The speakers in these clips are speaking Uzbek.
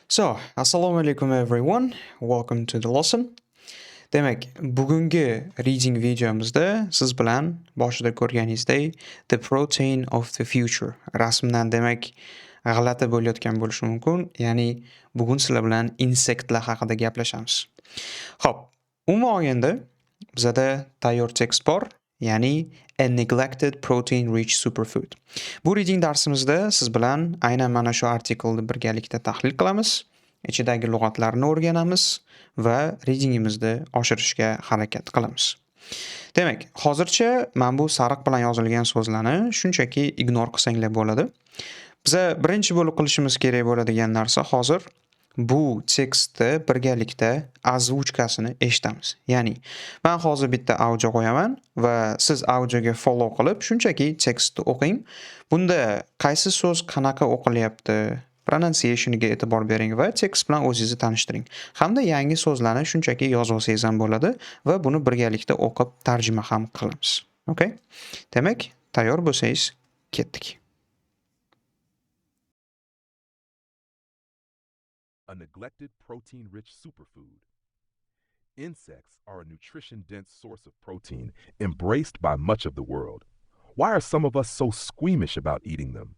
So, assalomu alaykum everyone. Welcome to the lesson. Demak, bugungi reading videomizda siz bilan boshida ko'rganingizdek The Protein of the Future rasmdan demak g'alati bo'layotgan bo'lishi mumkin. Ya'ni bugun sizlar bilan insektlar haqida gaplashamiz. Xo'p, umuman olganda bizada tayyor tekst bor, ya'ni A Neglected Protein Rich Superfood. Bu reading darsimizda siz bilan aynan mana shu artikelni birgalikda tahlil qilamiz, ichidagi lug'atlarni o'rganamiz va readingimizni oshirishga harakat qilamiz. Demak, hozircha men bu sariq bilan yozilgan so'zlarni shunchaki ignore qilsanglar bo'ladi. Biza birinchi bo'lib qilishimiz kerak bo'ladigan narsa hozir bu tekstni birgalikda ozvuchkasini eshitamiz. Ya'ni men hozir bitta audio qo'yaman va siz audioga follow qilib shunchaki tekstni o'qing. Bunda qaysi so'z qanaqa o'qilyapti, pronunciationiga e'tibor bering va tekst bilan o'zingizni tanishtiring. Hamda yangi so'zlarni shunchaki yozib olsangiz ham bo'ladi va buni birgalikda o'qib tarjima ham qilamiz. Okay? Demak, tayyor bo'lsangiz, ketdik. A neglected protein-rich superfood. Insects are a nutrition-dense source of protein embraced by much of the world. Why are some of us so squeamish about eating them?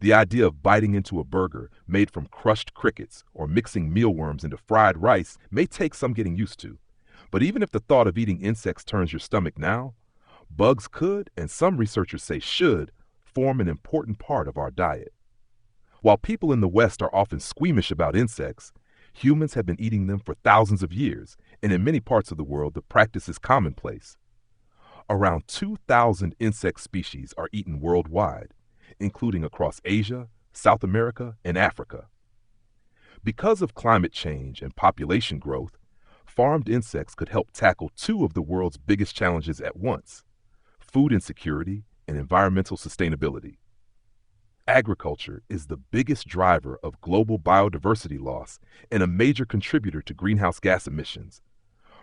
The idea of biting into a burger made from crushed crickets or mixing mealworms into fried rice may take some getting used to. But even if the thought of eating insects turns your stomach now, bugs could, and some researchers say should, form an important part of our diet. While people in the West are often squeamish about insects, humans have been eating them for thousands of years, and in many parts of the world the practice is commonplace. Around 2,000 insect species are eaten worldwide, including across Asia, South America, and Africa. Because of climate change and population growth, farmed insects could help tackle two of the world's biggest challenges at once: food insecurity and environmental sustainability. Agriculture is the biggest driver of global biodiversity loss and a major contributor to greenhouse gas emissions.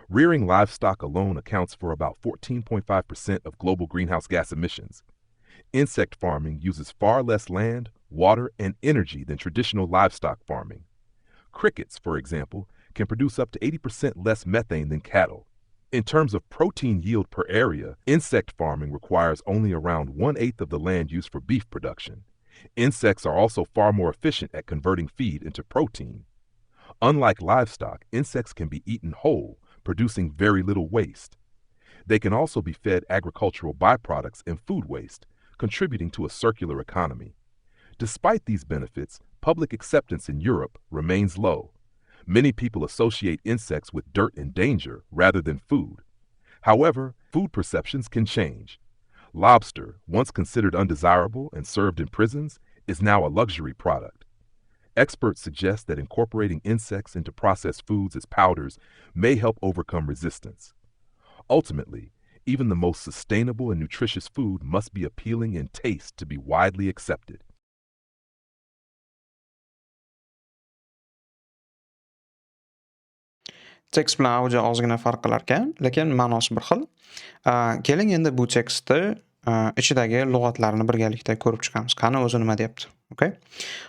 Rearing livestock alone accounts for about 14.5% of global greenhouse gas emissions. Insect farming uses far less land, water, and energy than traditional livestock farming. Crickets, for example, can produce up to 80% less methane than cattle. In terms of protein yield per area, insect farming requires only around 1/8 of the land used for beef production. Insects are also far more efficient at converting feed into protein. Unlike livestock, insects can be eaten whole, producing very little waste. They can also be fed agricultural byproducts and food waste, contributing to a circular economy. Despite these benefits, public acceptance in Europe remains low. Many people associate insects with dirt and danger rather than food. However, food perceptions can change. Lobster, once considered undesirable and served in prisons, is now a luxury product. Experts suggest that incorporating insects into processed foods as powders may help overcome resistance. Ultimately, even the most sustainable and nutritious food must be appealing in taste to be widely accepted. Tekst bilan audio ozgina farq qilar ekan, lekin ma'nosi bir xil. Keling endi bu tekstni ichidagi lug'atlarni birgalikda ko'rib chiqamiz. Qani o'zi nima deyapti? Okay?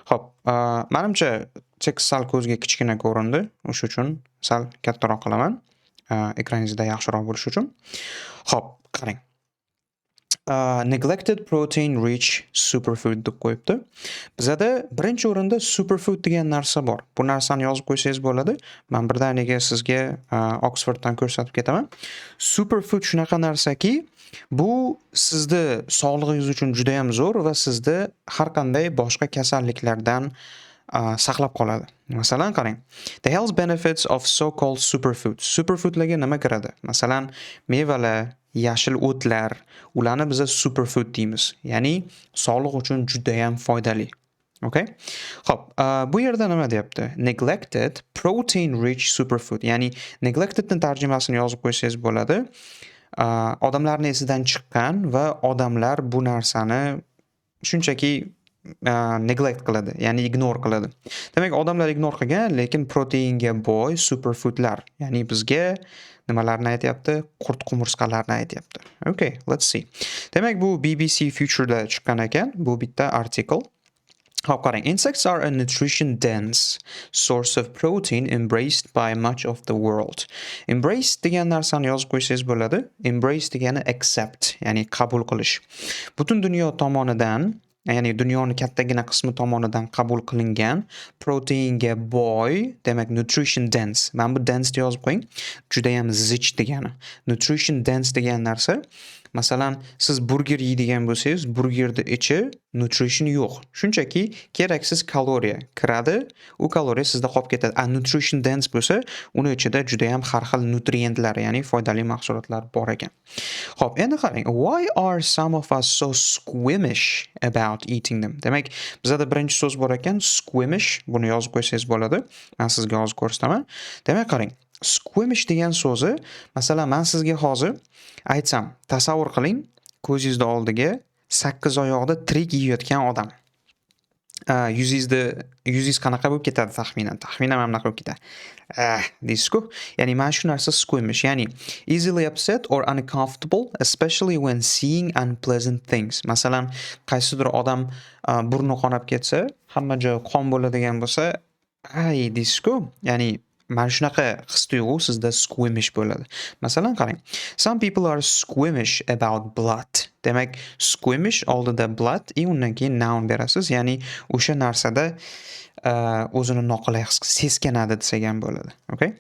Xo'p, menimcha tekst sal ko'zga kichkina ko'rindi. O'sha uchun sal kattaroq qilaman. Ekraningizda yaxshiroq bo'lishi uchun. Xo'p, qarang. Neglected protein rich superfood deb qo'yibdi. Bizada birinchi o'rinda superfood degan narsa bor. Bu narsani yozib qo'ysangiz bo'ladi. Men birdaniga sizga Oxforddan ko'rsatib ketaman. Superfood shunaqa narsaki, bu sizni sog'lig'ingiz uchun juda ham zo'r va sizni har qanday boshqa kasalliklardan saqlab qoladi. Masalan, qarang. The health benefits of so-called superfoods. Superfoodlarga nima kiradi? Masalan, mevalar, yashil o'tlar, ularni biz superfood deymiz. Ya'ni sog'liq uchun juda ham foydali. Okay? Xo'p, bu yerda nima deyapti? Neglected protein rich superfood. Ya'ni neglectedning tarjimasini yozib qo'ysangiz bo'ladi. Odamlarning esidan chiqqan va odamlar bu narsani shunchaki neglect qiladi, ya'ni ignore qiladi. Demak, odamlar ignore qilgan, lekin proteinga boy superfoodlar, ya'ni bizga nimalarni aytyapti? Qurt qumursqalarni aytyapti. Okay, let's see. Demak, bu BBC Future'da chiqqan ekan. Bu bitta artikel. Hop qarang. Insects are a nutrition dense source of protein embraced by much of the world. Embrace degan narsani yozib qo'ysangiz bo'ladi. Embrace degani accept, ya'ni qabul qilish. Butun dunyo tomonidan, ya'ni dunyoni kattagina qismi tomonidan qabul qilingan proteinga boy, demak nutrition dense. Mana bu dense deb yozib qo'ying. Juda ham zich degani. Nutrition dense degan narsa, masalan, siz burger yeydigan bo'lsangiz, burgerning ichi nutrition yo'q. Shunchaki keraksiz kaloriya kiradi, u kaloriya sizda qolib ketadi. A nutrition dense bo'lsa, uni ichida juda ham har xil nutrientlar, ya'ni foydali mahsulotlar bor ekan. Xo'p, endi qarang. Why are some of us so squeamish about eating them? Demak, bizda birinchi so'z bor ekan, squeamish. Buni yozib qo'ysangiz bo'ladi. Men sizga hozir ko'rsataman. Demak, qarang. Squeamish degan so'zi, masalan, men sizga hozir aytsam, tasavvur qiling, ko'zingizning oldiga 8 oyoqda tirik yeyotgan odam. Yuzingiz qanaqa bo'lib ketadi taxminan? Taxminan mana bunaqa bo'lib ketadi. Deysiz-ku. Ya'ni mana shu narsa squeamish, ya'ni easily upset or uncomfortable, especially when seeing unpleasant things. Masalan, qaysidir odam burni qonab ketsa, hamma joyi qon bo'ladigan bo'lsa, deysiz-ku. Ya'ni mana shunaqa his-tuyg'u sizda squeamish bo'ladi. Masalan, qarang. Some people are squeamish about blood. Demak, squeamish oldida blood, undan keyin noun berasiz, ya'ni o'sha narsada o'zini noqulay his seskanadi desak ham bo'ladi. Okay?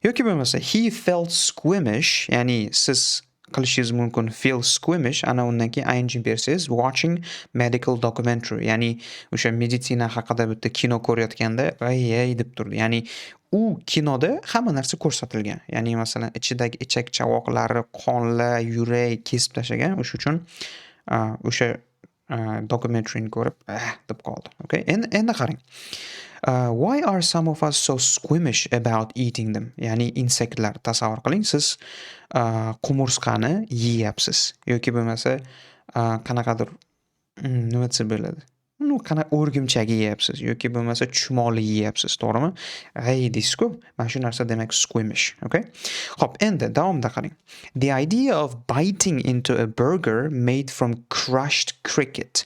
Yoki bo'lmasa he felt squeamish, ya'ni siz qilishingiz mumkin feel squeamish, ana undan keyin ing bersangiz watching medical documentary, ya'ni o'sha meditsina haqida bitta kino ko'rayotganda ay deb turdi. Ya'ni u kinoda hamma narsa ko'rsatilgan. Ya'ni masalan ichidagi ichak chavoqlari, qonlar, yurak kesib tashlagan. O'sha uchun o'sha documentaryni ko'rib deb qoldi. Okay? Endi qarang. Why are some of us so squeamish about eating them? Ya'ni insektlar. Tasavvur qiling, siz qumursqani yeyapsiz yoki bo'lmasa qanaqadir nima desa bo'ladi? O'rgimchak yeyapsiz yoki bo'lmasa chumoli yeyapsiz, to'g'rimi? Deysiz-ku. Mana shu narsa demak squeamish, okay? Xo'p, endi davomida qarang. The idea of biting into a burger made from crushed cricket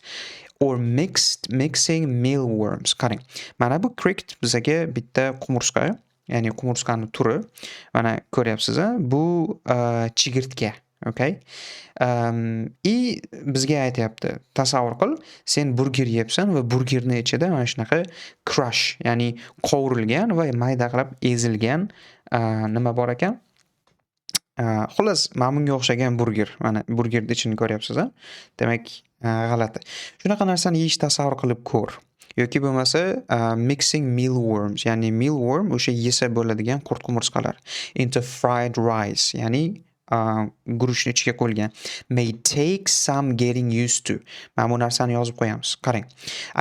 or mixing mealworms. Qarang. Mana bu cricket bizaga bitta qumursqa, ya'ni qumursqaning turi. Mana ko'ryapsiz-a? Bu chigirtka. Okay? Bizga aytyapti, tasavvur qil, sen burger yeyapsan va burgerning ichida mana shunaqa crush, ya'ni qovurilgan va mayda qilib ezilgan nima bor ekan? Xullas, mana bunga o'xshagan burger. Mana burgerning ichini ko'ryapsiz-a? Demak, g'alati. Shunaqa narsani yeyish tasavvur qilib ko'r. Yoki bo'lmasa mixing mealworms, ya'ni mealworm o'sha yesa bo'ladigan qurt qumursqalar into fried rice, ya'ni guruchni ichiga qo'yilgan. May take some getting used to. Mana bu narsani yozib qo'yamiz. Qarang.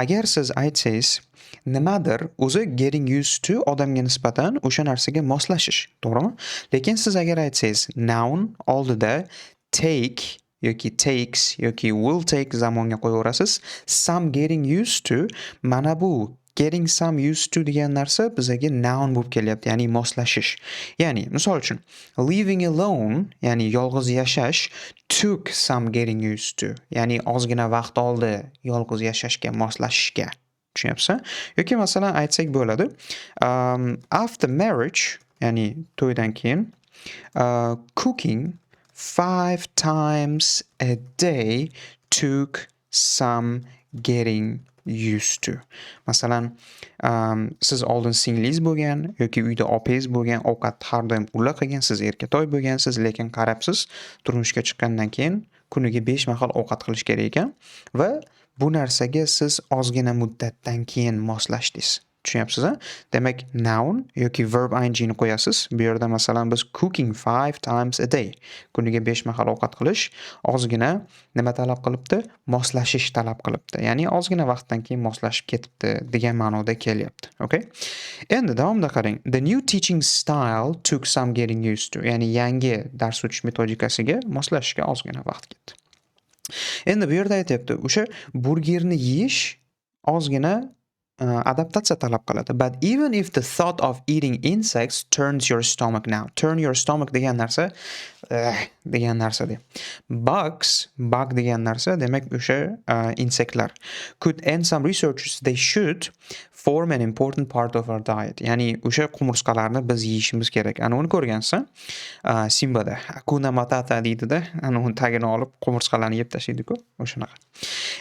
Agar siz aytsangiz, nimadir o'zi getting used to odamga nisbatan o'sha narsaga moslashish, to'g'rimi? Lekin siz agar aytsangiz, noun oldida take yoki takes yoki will take zamonga qo'yaverasiz. Some getting used to, mana bu getting some used to degan narsa bizaga noun bo'lib kelyapti, ya'ni moslashish. Ya'ni, misol uchun, living alone, ya'ni yolg'iz yashash, took some getting used to, ya'ni ozgina vaqt oldi yolg'iz yashashga, moslashishga. Tushunyapsizmi? Yoki masalan aytsak bo'ladi, after marriage, ya'ni to'ydan keyin, cooking 5 times a day took some getting used to. Masalan, siz oldin singlingiz bo'lgan yoki uyda opangiz bo'lgan, ovqat har doim ular qilgan, siz erkatoy bo'lgansiz, lekin qarabsiz, turmushga chiqqandan keyin kuniga 5 mahal ovqat qilish kerak ekan va bu narsaga siz ozgina muddatdan keyin moslashdingiz. Tushunyapsiz-a? Demak, noun yoki verb ing ni qo'yasiz. Bu yerda masalan biz cooking 5 times a day. Kuniga 5 mahal ovqat qilish ozgina nima talab qilibdi? Moslashish talab qilibdi. Ya'ni ozgina vaqtdan keyin moslashib ketibdi degan ma'noda kelyapti. Okay? Endi davomida qarang. The new teaching style took some getting used to. Ya'ni yangi dars o'tish metodikasiga moslashishga ozgina vaqt ketdi. Endi bu yerda aytyapti, o'sha burgerni yeyish ozgina adaptatsiya talab qiladi. But even if the thought of eating insects turns your stomach now. Turn your stomach degan narsa degan narsa de. Bug degan narsa demak o'sha insektlar. Could and some researchers they should form an important part of our diet. Ya'ni o'sha qumursqalarni biz yeyishimiz kerak. Ana uni ko'rgansiz? Simbada Hakuna Matata deydida, ana uni tagini olib qumursqalarni yeb tashlaydi-ku, o'shanaqa.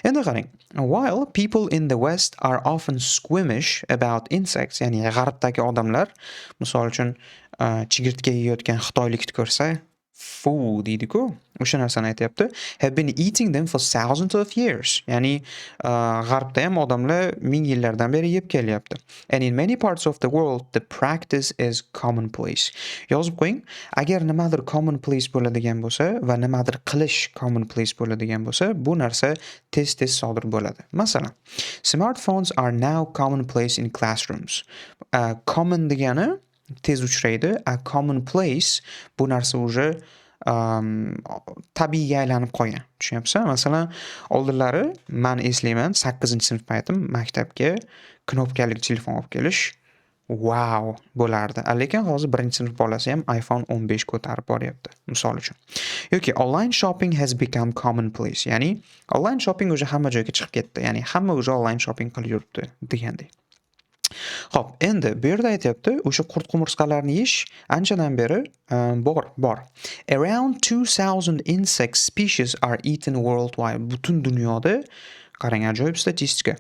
Endi qarang, while people in the West are often squeamish about insects, ya'ni g'arbdagi odamlar, misol uchun chigirtka yeyotgan xitoylikni ko'rsa, fu deydi-ku, o'sha narsani aytyapti. Have been eating them for thousands of years. Ya'ni g'arbda ham odamlar ming yillardan beri yeb kelyapti. And in many parts of the world the practice is commonplace. Yozib qo'ying, agar nimadir commonplace bo'ladigan bo'lsa va nimadir qilish commonplace bo'ladigan bo'lsa, bu narsa tez-tez sodir bo'ladi. Masalan, smartphones are now commonplace in classrooms. Common degani tez uchraydi, a commonplace bu narsa уже tabiiyga aylanib qolgan. Tushunyapsizmi? Masalan, oldinlari men eslayman 8-sinf paytim maktabga knopkali telefon olib kelish wow bo'lardi. Lekin hozir 1-sinf bolasi ham iPhone 15 ko'tarib boryapti, misol uchun. Yoki online shopping has become commonplace. Ya'ni online shopping o'sha hamma joyga chiqib ketdi. Ya'ni hamma o'sha online shopping qilib yuribdi degandek. Xo'p, endi bu yerda aytyapti, o'sha qurt-qumursqalarni yeyish anchadan beri bor. Around 2000 insect species are eaten worldwide. Butun dunyoda, qarang, ajoyib statistika.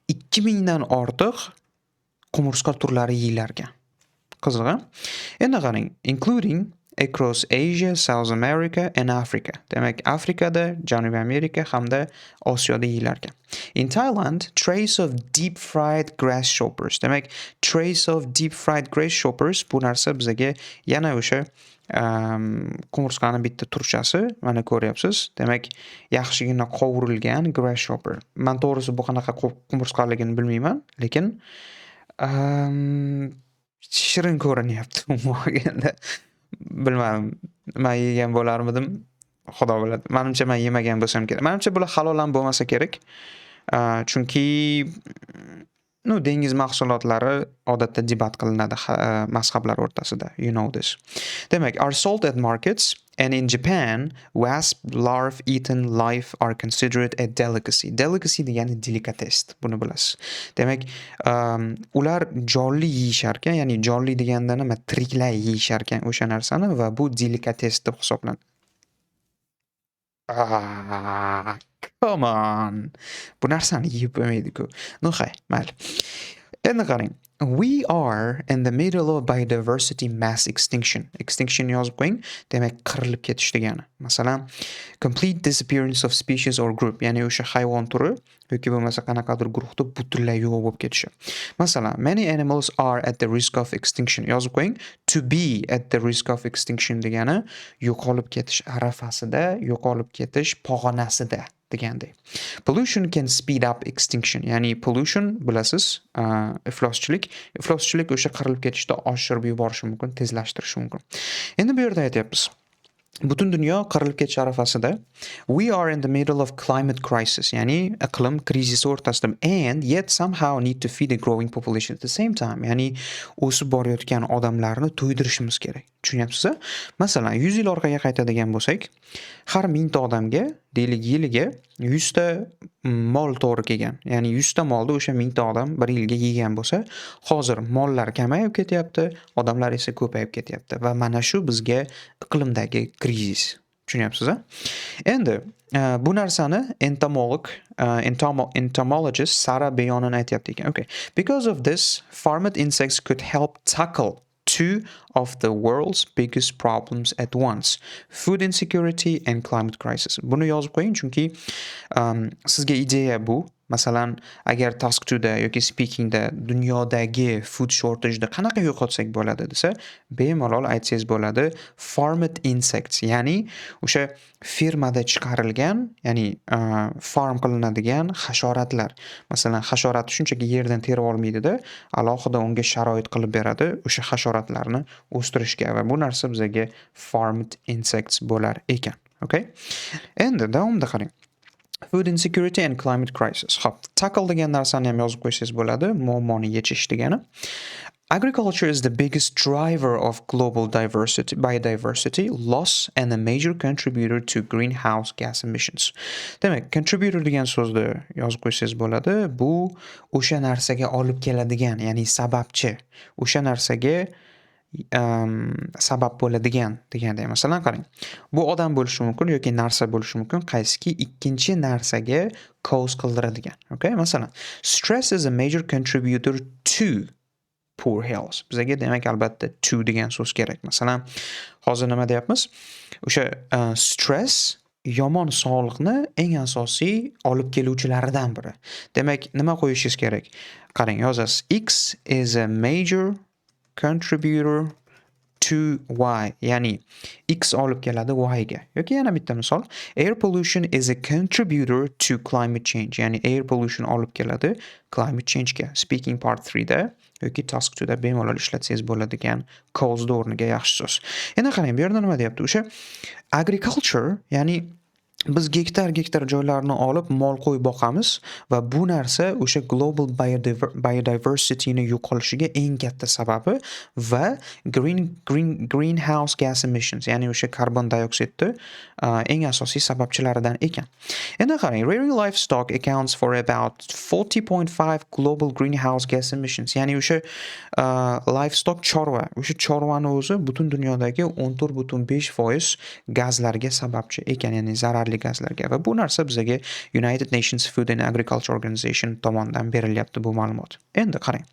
2000 dan ortiq qumursqa turlari yeyilar ekan. Qiziq, a? Endi qarang, including across Asia, South America and Africa. Demak, Afrikada, Janubiy Amerika hamda Osiyoda yeyilar ekan. In Thailand, trays of deep fried grasshoppers. Demak, trays of deep fried grasshoppers bu narsa bizga yana o'sha qumursqani bitta turchasi, mana ko'ryapsiz. Demak, yaxshigina qovurilgan grasshopper. Men to'g'risi bu qanaqa qumursqaligini bilmayman, lekin shirin ko'rinyapti umuman. Bilmadim, men yegan bo'larmidim, xudo biladi. Menimcha men yemagan bo'lsam kerak. Menimcha bular halol ham bo'lmasa kerak. Chunki dengiz mahsulotlari odatda debat qilinadi mazhablar o'rtasida. You know this. Demak, are sold at markets and in Japan, wasp larvae eaten live are considered a delicacy. Delicacy degani delikatess, buni bilasiz. Demak, ular jonli yeyishar ekan, ya'ni jonli deganda nima, tiriklay yeyishar ekan o'sha narsani va bu delikatess deb hisoblanadi. Come on. Bu narsani yeb bo'lmaydi-ku. Mayli. Endi qarang. We are in the middle of biodiversity mass extinction. Extinction yozib qo'ying, demak qirilib ketish degani. Masalan, complete disappearance of species or group, ya'ni o'sha hayvon turi yoki bo'lmasa qanaqadir guruhda butunlay yo'q bo'lib ketishi. Masalan, many animals are at the risk of extinction. Yozib qo'ying, to be at the risk of extinction degani yo'qolib ketish arafasida, yo'qolib ketish pog'onasida degandek. Pollution can speed up extinction. Ya'ni pollution bilasiz, ifloschilik o'sha qirilib ketishda oshirib yuborishi mumkin, tezlashtirishi mumkin. Endi bu yerda aytyapmiz. Butun dunyo qirilib ketish arafasida. We are in the middle of climate crisis, ya'ni iqlim krizisi o'rtasida, and yet somehow need to feed a growing population at the same time. Ya'ni o'sib borayotgan odamlarni to'ydirishimiz kerak. Tushunyapsiz? Masalan, 100 yil orqaga qaytadigan bo'lsak, har 1000 ta odamga deylik yiliga 100 ta mol to'g'ri kelgan. Ya'ni 100 ta molni o'sha 1000 ta odam bir yilga yegan bo'lsa, hozir mollar kamayib ketyapti, odamlar esa ko'payib ketyapti va mana shu bizga iqlimdagi krizis. Tushunyapsiz? Endi bu narsani entomologist Sarah Beyonan aytyapti ekan. Okay. Because of this, farmed insects could help tackle two of the world's biggest problems at once: food insecurity and climate crisis. Buni yozib qo'ying, chunki sizga ideya bu. Masalan, agar task 2 da yoki speaking da dunyodagi food shortage da qanaqa yo'qotsak bo'ladi desa, bemalol aytsangiz bo'ladi farmed insects, ya'ni o'sha fermada chiqarilgan, ya'ni farm qilinadigan hasharotlar. Masalan, hasharot shunchaki yerdan terib olmaydi-da, alohida unga sharoit qilib beradi o'sha hasharotlarni o'stirishga va bu narsa bizga farmed insects bo'lar ekan. Okay? Endi davomida qarang. Food insecurity and climate crisis. Hop, tackle degan narsani ham yozib qo'ysangiz bo'ladi, muammoni yechish degani. Agriculture is the biggest driver of global biodiversity loss and a major contributor to greenhouse gas emissions. Demak, contributor degan so'zni yozib qo'ysangiz bo'ladi. Bu o'sha narsaga olib keladigan, ya'ni sababchi. O'sha narsaga sabab bo'ladigan deganda, masalan qarang. Bu odam bo'lishi mumkin yoki narsa bo'lishi mumkin, qaysiki ikkinchi narsaga cause qildiradigan. Okay? Masalan, stress is a major contributor to poor health. Bizga demak albatta to degan so'z kerak. Masalan, hozir nima deyapmiz? O'sha stress yomon sog'liqni eng asosiy olib keluvchilaridan biri. Demak, nima qo'yishingiz kerak? Qarang, yozasiz. X is a major contributor to Y, ya'ni X olib keladi Y ga. Yoki yana bitta misol, air pollution is a contributor to climate change, ya'ni air pollution olib keladi climate change ga. Speaking part 3 da yoki task 2 da bemalol ishlatsangiz bo'ladigan cause o'rniga yaxshi so'z. Endi qarang, bu yerda nima deyapti? O'sha agriculture, ya'ni biz gektar joylarni olib mol qo'y boqamiz va bu narsa o'sha global biodiversityni yo'qolishiga eng katta sababi va greenhouse gas emissions, ya'ni o'sha karbon dioksidni eng asosiy sababchilaridan ekan. Endi qarang, rearing livestock accounts for about 40.5 global greenhouse gas emissions, ya'ni o'sha livestock chorva, o'sha chorvani o'zi butun dunyodagi 14.5% gazlarga sababchi ekan, ya'ni zararli gazlarga, va bu narsa bizga United Nations Food and Agriculture Organization tomonidan berilyapti bu ma'lumot. Endi qarang.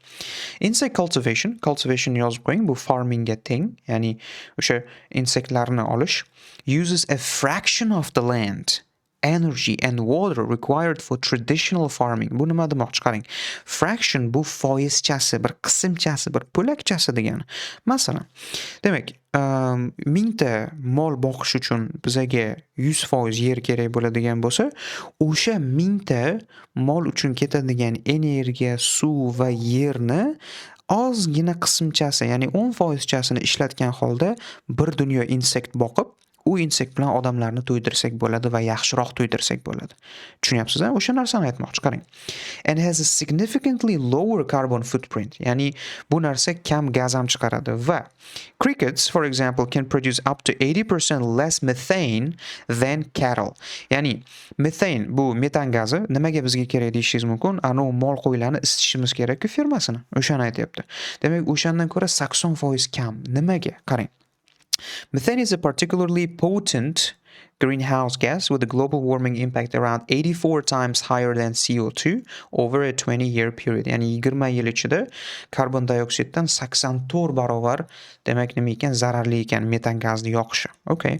Insect cultivation yozib qo'ying, bu farmingga teng, ya'ni o'sha insektlarni olish, uses a fraction of the land, energy and water required for traditional farming. Bu nima demoqchi? Qarang. Fraction bu foizchasi, bir qismchasi, bir bo'lakchasi degani. Masalan, demak, 1000 ta mol boqish uchun bizga 100% yer kerak bo'ladigan bo'lsa, o'sha 1000 ta mol uchun ketadigan energiya, suv va yerni ozgina qismchasi, ya'ni 10% ishlatgan holda bir dunyo insekt boqib, u insekt bilan odamlarni to'ydirsak bo'ladi va yaxshiroq to'ydirsak bo'ladi. Tushunyapsiz-a? O'sha narsani aytmoqchi, qarang. And has a significantly lower carbon footprint. Ya'ni bu narsa kam gaz ham chiqaradi va crickets, for example, can produce up to 80% less methane than cattle. Ya'ni methane, bu metan gazi nimaga bizga kerak deyishingiz mumkin? Ana mol qo'ylarni isitishimiz kerak-ku fermasini. O'shani aytyapti. Demak, o'shandan ko'ra 80% kam. Nimaga? Qarang. Methane is a particularly potent greenhouse gas with a global warming impact around 84 times higher than CO2 over a 20-year period. Ya'ni 20 yil ichida karbon dioksiddan 84 barobar demak nima ekan, zararli ekan metan gazni yoqishi. Okay.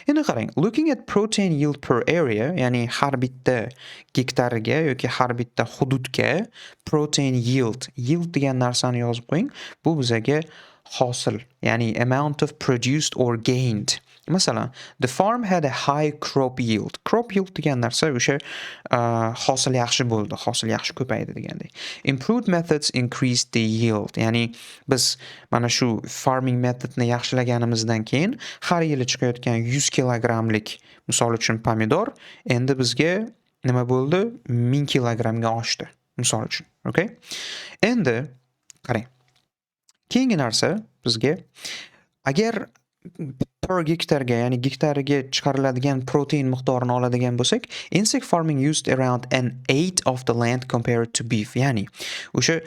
Endi qarang, looking at protein yield per area, ya'ni har bitta gektariga yoki har bitta hududga protein yield degan narsani yozib qo'ying. Bu bizga hosil, ya'ni amount of produced or gained. Masalan, the farm had a high crop yield. Crop yield degan narsa o'sha hosil yaxshi bo'ldi, hosil yaxshi ko'paydi degandek. Improved methods increased the yield. Ya'ni biz mana shu farming methodni yaxshilaganimizdan keyin har yili chiqayotgan 100 kilogramlik, misol uchun pomidor, endi bizga nima bo'ldi? 1000 kilogramga oshdi, misol uchun. Okay? Endi qarang. Keyingi narsa bizga agar per gektarga, ya'ni gektariga chiqariladigan protein miqdorini oladigan bo'lsak, insect farming used around an 8 of the land compared to beef. Ya'ni o'sha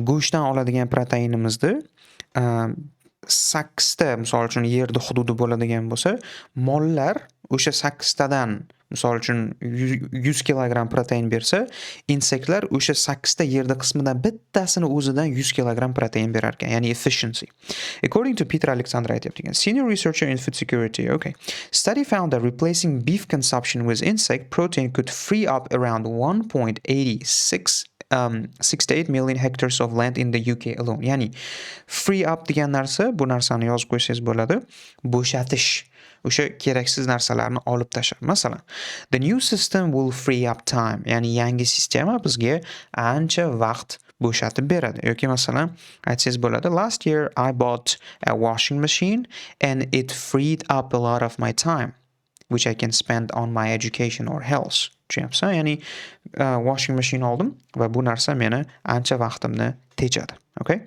go'shtdan oladigan proteinimizni 8 ta misol uchun yerda hududi bo'ladigan bo'lsa, mollar o'sha 8 tadan misol uchun 100 kilogram protein bersa, insektlar o'sha 8 ta yerda qismidan bittasini o'zidan 100 kilogram protein berar ekan, ya'ni efficiency. According to Peter Alexander aytyapti, senior researcher in food security. Okay. Study found that replacing beef consumption with insect protein could free up around 1.68 million hectares of land in the UK alone. Ya'ni free up degan narsa, bu narsani yozib qo'ysangiz bo'ladi, bo'shatish. O'sha keraksiz narsalarni olib tashlab. Masalan, the new system will free up time. Ya'ni yangi sistema bizga ancha vaqt bo'shatib beradi. Yoki masalan, aytsangiz bo'ladi, last year I bought a washing machine and it freed up a lot of my time. which I can spend on my education or health. Tushunyapsizmi? Ya'ni washing machine oldim va bu narsa meni ancha vaqtimni tejadi. Okay?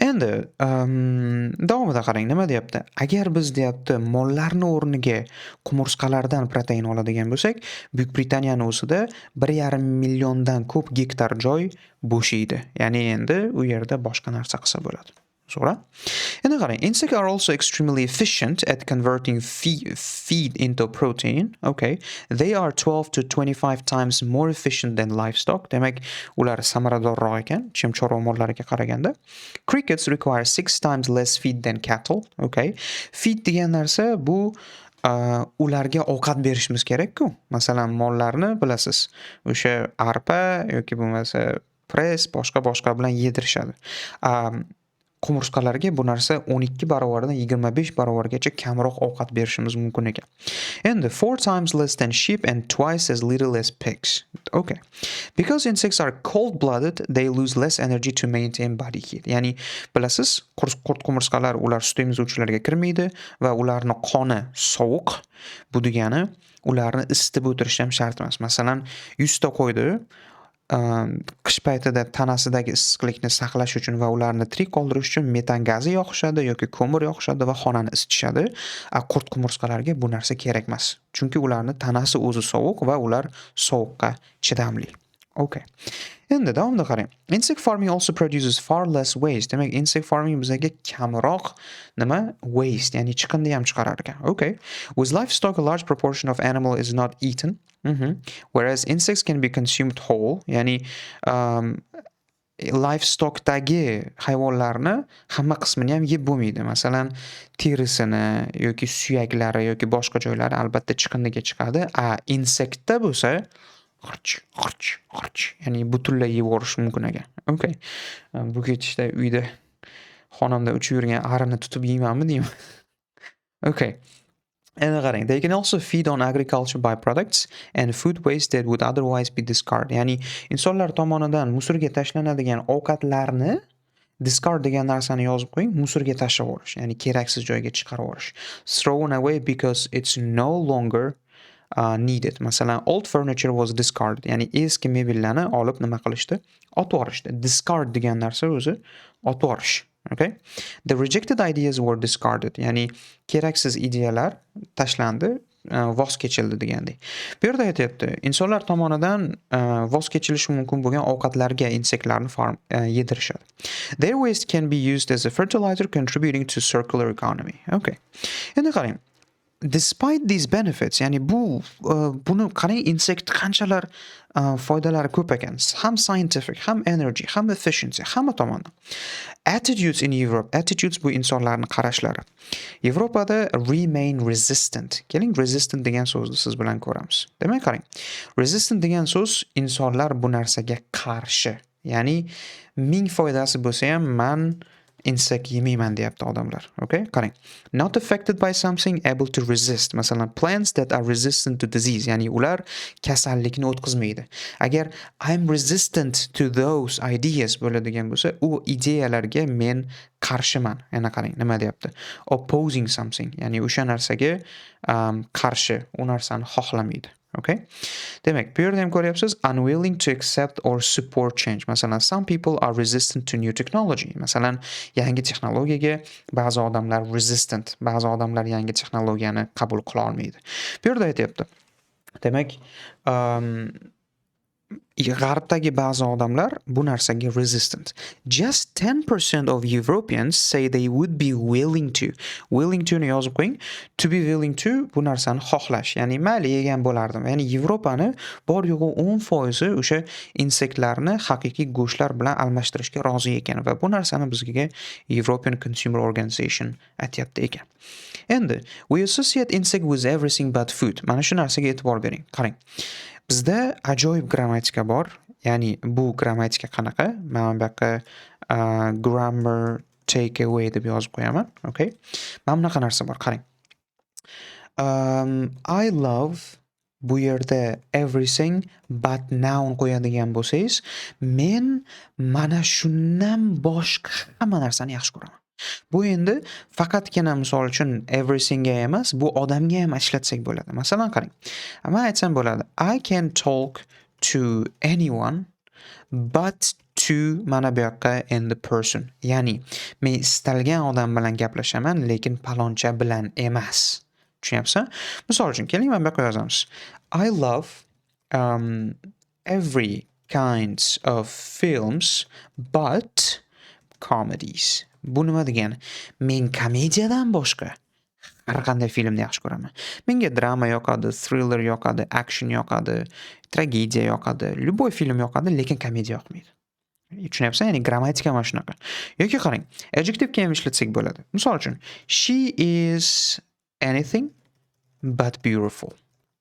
Endi davomida qarang nima deyapti? Agar biz deyapti mollarning o'rniga qumursqalardan protein oladigan bo'lsak, Buyuk Britaniyaning o'zida 1,5 milliondan ko'p gektar joy bo'shaydi. Ya'ni endi u yerda boshqa narsa qilsa bo'ladi. To'g'ri? Endi qarang, insects are also extremely efficient at converting feed into protein. Okay. They are 12 to 25 times more efficient than livestock. Demak, ular samaradorroq ekan, chim-chorva mollariga qaraganda. Crickets require 6 times less feed than cattle. Okay. Feed degan narsa bu ularga ovqat berishimiz kerak-ku. Masalan, mollarni bilasiz, o'sha arpa yoki bo'lmasa press boshqa bilan yedirishadi. Qumursqalarga bu narsa 12 barobardan 25 barobargacha kamroq ovqat berishimiz mumkin ekan. Endi 4 times less than sheep and twice as little as pigs. Okay. Because insects are cold-blooded, they lose less energy to maintain body heat. Ya'ni bilasiz, qurt qumursqalar ular sut emizuvchilarga kirmaydi va ularning qoni sovuq. Bu degani ularni isitib o'tirish ham shart emas. Masalan, 100 ta qo'ydi, qish paytida tanasidagi issiqlikni saqlash uchun va ularni tirik qoldirish uchun metan gazi yoqishadi yoki ko'mir yoqishadi va xonani isitishadi. Qurt qumursqalarga bu narsa kerak emas. Chunki ularni tanasi o'zi sovuq va ular sovuqqa chidamli. Okay. Endi davomida qarang. Insect farming also produces far less waste. Demak, insect farming bizga kamroq nima? Waste, ya'ni chiqindi ham chiqarar ekan. Okay. With livestock, a large proportion of animal is not eaten. Whereas insects can be consumed whole, ya'ni livestockdagi hayvonlarni hamma qismini ham yeb bo'lmaydi. Masalan, terisini yoki suyaklari yoki boshqa joylari albatta chiqindiga chiqadi. Insektda bo'lsa g'irch, ya'ni butunlay yeb yuborish mumkin ekan. Okay. Bu ketishda uyda xonamda uchib yurgan arini tutib yeymanmi deyman. Okay. Endi qarang, they can also feed on agriculture byproducts and food waste that would otherwise be discarded. Ya'ni insonlar tomonidan musorga tashlanadigan ovqatlarni discard degan narsani yozib qo'ying, musorga tashlab yuborish, ya'ni keraksiz joyga chiqarib yuborish. Thrown away because it's no longer needed. Masalan, old furniture was discarded. Ya'ni eski mebellarni olib nima qilishdi? Otib yuborishdi. Discard degan narsa o'zi otib yuborish. Okay? The rejected ideas were discarded. Ya'ni keraksiz ideyalar tashlandi, voz kechildi degandek. Bu yerda aytayapti, insonlar tomonidan voz kechilishi mumkin bo'lgan ovqatlarga insektlarni yedirishadi. Their waste can be used as a fertilizer contributing to circular economy. Okay. Endi qarang. Despite these benefits, ya'ni buni qarang, insect qanchalar foydalari ko'p ekan. Ham scientific, ham energy, ham efficiency, hamma tomondan. Attitudes in Europe. Attitudes bu insonlarning qarashlari. Yevropada remain resistant. Keling, resistant degan so'zni siz bilan ko'ramiz. Demak, qarang. Resistant degan so'z insonlar bu narsaga qarshi. Ya'ni ming foydasi bo'lsa ham men insect yemayman deyapti odamlar. Okay? Qarang. Not affected by something, able to resist. Masalan, plants that are resistant to disease. Ya'ni ular kasallikni o'tkazmaydi. Agar I'm resistant to those ideas bo'ladigan bo'lsa, u ideyalarga men qarshiman. Yana qarang, nima deyapti? Opposing something. Ya'ni o'sha narsaga qarshi, u narsani xohlamaydi. Okay? Demak, bu yerda ham ko'ryapsiz, unwilling to accept or support change. Masalan, some people are resistant to new technology. Masalan, yangi texnologiyaga ba'zi odamlar resistant, ba'zi odamlar yangi texnologiyani qabul qila olmaydi. Bu yerda aytayapti. Demak, G'arbdagi ba'zi odamlar bu narsaga resistant. Just 10% of Europeans say they would be willing to. Willing to ni yozib qo'ying. To be willing to bu narsani xohlash. Ya'ni mayli yegan bo'lardim. Ya'ni Yevropani bor yo'g'i 10% o'sha insektlarni haqiqiy go'shtlar bilan almashtirishga rozi ekan va bu narsani bizga European Consumer Organization aytayapti ekan. Endi we associate insect with everything but food. Mana shu narsaga e'tibor bering. Qarang. Bizda ajoyib grammatika bor. Ya'ni bu grammatika qanaqa? Men bu yoqqa grammar takeaway deb yozib qo'yaman. Okay? Mana bunaqa narsa bor. Qarang. I love bu yerda everything but noun qo'yadigan bo'lsangiz, men mana shundan boshqa hamma narsani yaxshi ko'raman. Bu endi faqatgina misol uchun everythingga emas, bu odamga ham ishlatsak bo'ladi. Masalan qarang. Men aytsam bo'ladi. I can talk to anyone but to mana bu yoqqa endi person. Ya'ni men istalgan odam bilan gaplashaman, lekin paloncha bilan emas. Tushunyapsizmi? Misol uchun keling mana bu yoqqa yozamiz. I love um, every kinds of films but comedies. Bu nima degani? Men komediyadan boshqa har qanday filmni yaxshi ko'raman. Menga drama yoqadi, thriller yoqadi, action yoqadi, tragediya yoqadi, любой film yoqadi, lekin komediya yoqmaydi. Tushunyapsan? Ya'ni grammatika mana shunaqa. Yoki qarang, adjectivega ham ishlatsak bo'ladi. Misol uchun, she is anything but beautiful.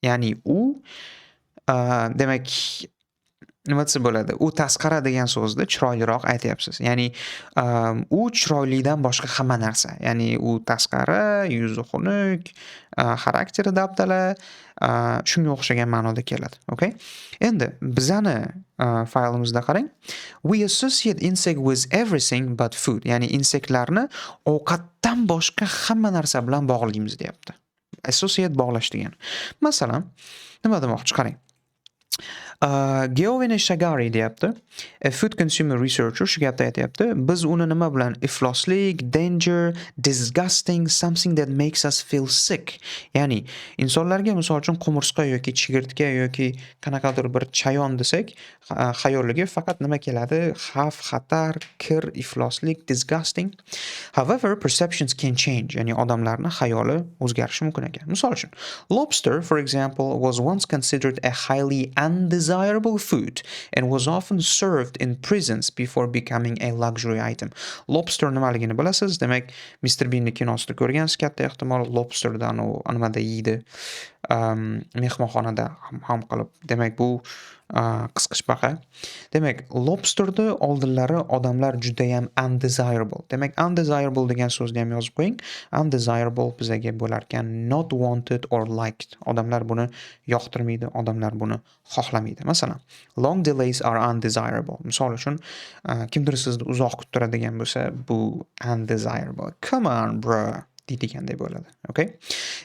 Ya'ni u demak nima desa bo'ladi? U tasqara degan so'zni chiroyliroq aytyapsiz. Ya'ni u chiroylidan boshqa hamma narsa. Ya'ni u tasqara, yuzi xunuk, xarakteri dabdala, shunga o'xshagan ma'noda keladi. Okay? Endi bizani faylimizda qarang. We associate insect with everything but food. Ya'ni insektlarni ovqatdan boshqa hamma narsa bilan bog'laymiz deyapti. Associate bog'lash degan. Masalan, nima demoqchi qarang. Geovene Shagari deyapti. A food consumer researcher shu gapni aytyapti. Biz uni nima bilan ifloslik, danger, disgusting, something that makes us feel sick. Ya'ni insonlarga misol uchun qumursqa yoki chigirtka yoki qanaqadir bir chayon desak, xayoliga faqat nima keladi? Xavf, xatar, kir, ifloslik, disgusting. However, perceptions can change. Ya'ni odamlarning xayoli o'zgarishi mumkin ekan. Misol uchun, lobster, for example, was once considered a highly undesirable food and was often served in prisons before becoming a luxury item. Lobster nimaligini bilasiz? Demak, Mr. Bean'ni kinosida ko'rgansiz, katta ehtimol lobsterdan u nimada yeydi. Mehmonxonada ham qilib. Demak, bu qisqichbaqa. Demak, lobsterni oldinlari odamlar juda ham undesirable. Demak, undesirable degan so'zni ham yozib qo'ying. Undesirable bizaga bo'lar ekan not wanted or liked. Odamlar buni yoqtirmaydi, odamlar buni xohlamaydi. Masalan, long delays are undesirable. Misol uchun, kimdir sizni uzoq kuttiradigan bo'lsa, bu undesirable. Come on, bro. deydiganday bo'ladi. Okay?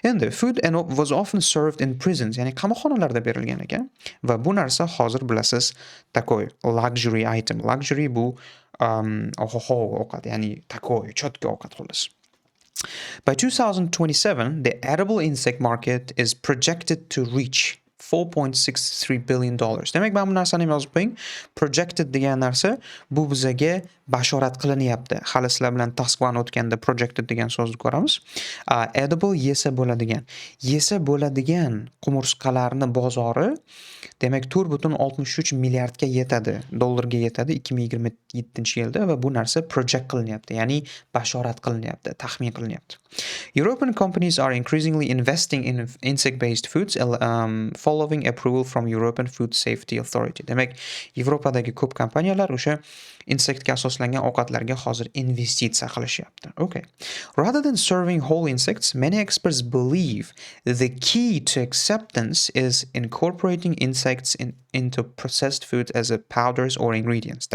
Endi food was often served in prisons, ya'ni qamoqxonalarda berilgan ekan va bu narsa hozir bilasiz takoy luxury item. Luxury bu ovqat, ya'ni takoy, chotka ovqat xolos. By 2027, the edible insect market is projected to reach $4.63 billion. Demak, men bu narsani yozib qo'ying. Projected degan narsa bu bizaga bashorat qilinyapti. Hali sizlar bilan taskvan o'tganda projected degan so'zni ko'ramiz. Edible yesa bo'ladigan. Yesa bo'ladigan qumursqalarni bozori demak 4.63 milliardga yetadi, dollarga yetadi 2027-yilda va bu narsa project qilinyapti, ya'ni bashorat qilinyapti, taxmin qilinyapti. European companies are increasingly investing in insect-based foods following approval from European Food Safety Authority. Demak, Yevropadagi ko'p kompaniyalar o'sha insektga asoslangan ovqatlarga hozir investitsiya qilishyapti. Okay. Rather than serving whole insects, many experts believe the key to acceptance is incorporating insects into processed foods as a powders or ingredients.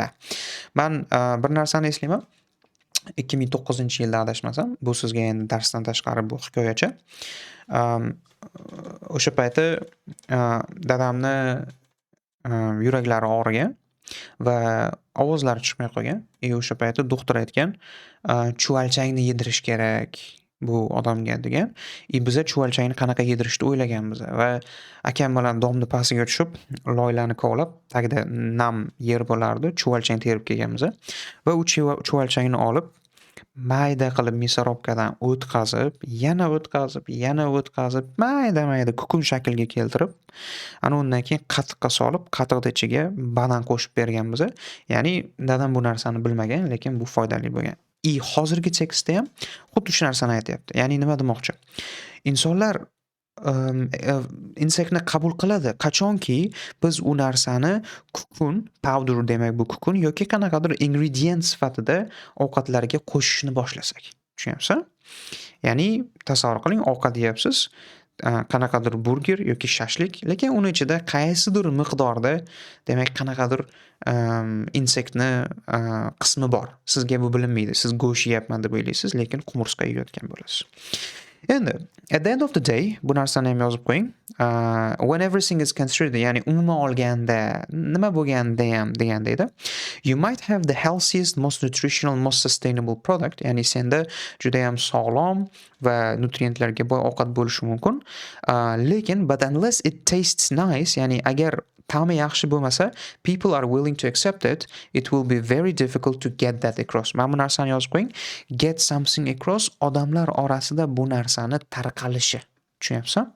Men bir narsani eslayman. 2009-yilda adashmasam, bu sizga endi darsdan tashqari bu hikoyacha. O'sha payti dadamni yuraklari og'rigan va ovozlari chiqmay qolgan. O'sha payti doktor aytgan, chuvalchangni yedirish kerak bu odamga degan. Biz chuvalchangni qanaqa yedirishni o'ylaganmiz va akam bilan domni pastiga tushib, loylani kovlab, tagida nam yer bo'lardi, chuvalchang terib kelganmiz va u chuvalchangni olib mayda qilib misarobkadan o'tkazib, yana mayda kukun shaklga keltirib, ana undan keyin qatiqqa solib, qatiqning ichiga banan qo'shib berganmiz. Ya'ni dadam bu narsani bilmagan, lekin bu foydali bo'lgan. Hozirgi tekstda ham xuddi shu narsani aytyapti. Ya'ni nima demoqchi? Insonlar insektni qabul qiladi. Qachonki biz u narsani kukun, powder demak bu kukun yoki qanaqadir ingredient sifatida ovqatlarga qo'shishni boshlasak. Tushunyapsizmi? Ya'ni tasavvur qiling, ovqat yeyapsiz. qanaqadir burger yoki shashlik, lekin uni ichida qaysidir miqdorda, demak, qanaqadir insektni qismi bor. Sizga bu bilinmaydi. Siz go'sht yeyapman deb o'ylaysiz, lekin qumursqa yeyotgan bo'lasiz. Endi, at the end of the day, bu narsani ham yozib qo'ying. When everything is considered, ya'ni umuman olganda, nima bo'lganda ham deganda edi. You might have the healthiest, most nutritional, most sustainable product. Ya'ni senda juda ham sog'lom va nutrientlarga boy ovqat bo'lishi mumkin. Lekin but unless it tastes nice, ya'ni agar ta'mi yaxshi bo'lmasa, people are willing to accept it, it will be very difficult to get that across. Mana bu narsani yozib qo'ying. Get something across, odamlar orasida bu narsani tarqalishi. Tushunyapsizmi?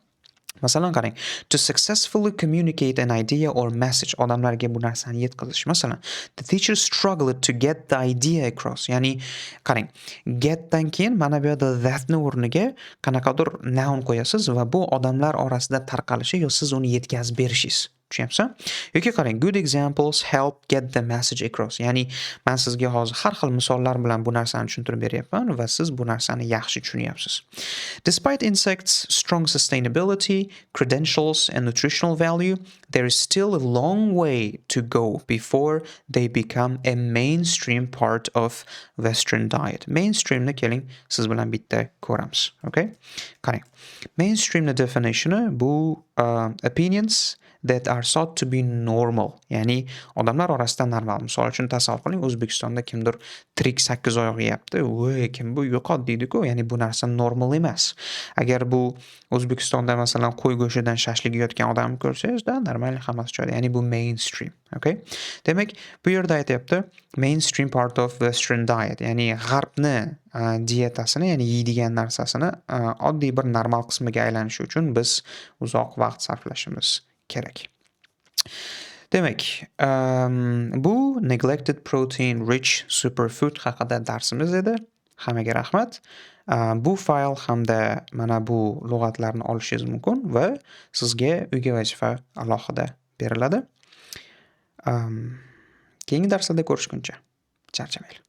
Masalan qarang, to successfully communicate an idea or message, odamlarga bu narsani yetkazish. Masalan, the teacher struggled to get the idea across. Ya'ni qarang, get dan keyin mana bu yerda that ni o'rniga qanaqadir noun qo'yasiz va bu odamlar orasida tarqalishi yo siz uni yetkazib berishingiz. Tushunyapsizmi? Yoki qarang, good examples help get the message across. Ya'ni men sizga hozir har xil misollar bilan bu narsani tushuntirib beryapman va siz bu narsani yaxshi tushunyapsiz. Despite insects' strong sustainability, credentials and nutritional value, there is still a long way to go before they become a mainstream part of Western diet. Mainstreamni keling siz bilan bitta ko'ramiz. Okay? Qarang. Mainstreamni definitioni bu opinions that are thought to be normal. Ya'ni odamlar orasida normal. Misol uchun tasavvur qiling, O'zbekistonda kimdir tirik 8 oyoq yeyapti. Voy, kim bu yo'qot deydi-ku. Ya'ni bu narsa normal emas. Agar bu O'zbekistonda masalan qo'y go'shtidan shashlik yeyotgan odamni ko'rsangiz, normal hammasi joyida. Ya'ni bu mainstream. Okay? Demak, bu yerda aytayapti, mainstream part of Western diet. Ya'ni g'arbni dietasini, ya'ni yeydigan narsasini oddiy bir normal qismiga aylanishi uchun biz uzoq vaqt sarflashimiz kerak. Demak, bu neglected protein rich superfood haqida darsimiz edi. Hammaga rahmat. Bu fayl hamda mana bu lug'atlarni olishingiz mumkin va sizga uyga vazifa alohida beriladi. Keyingi darslarda ko'rishguncha charchamanglar.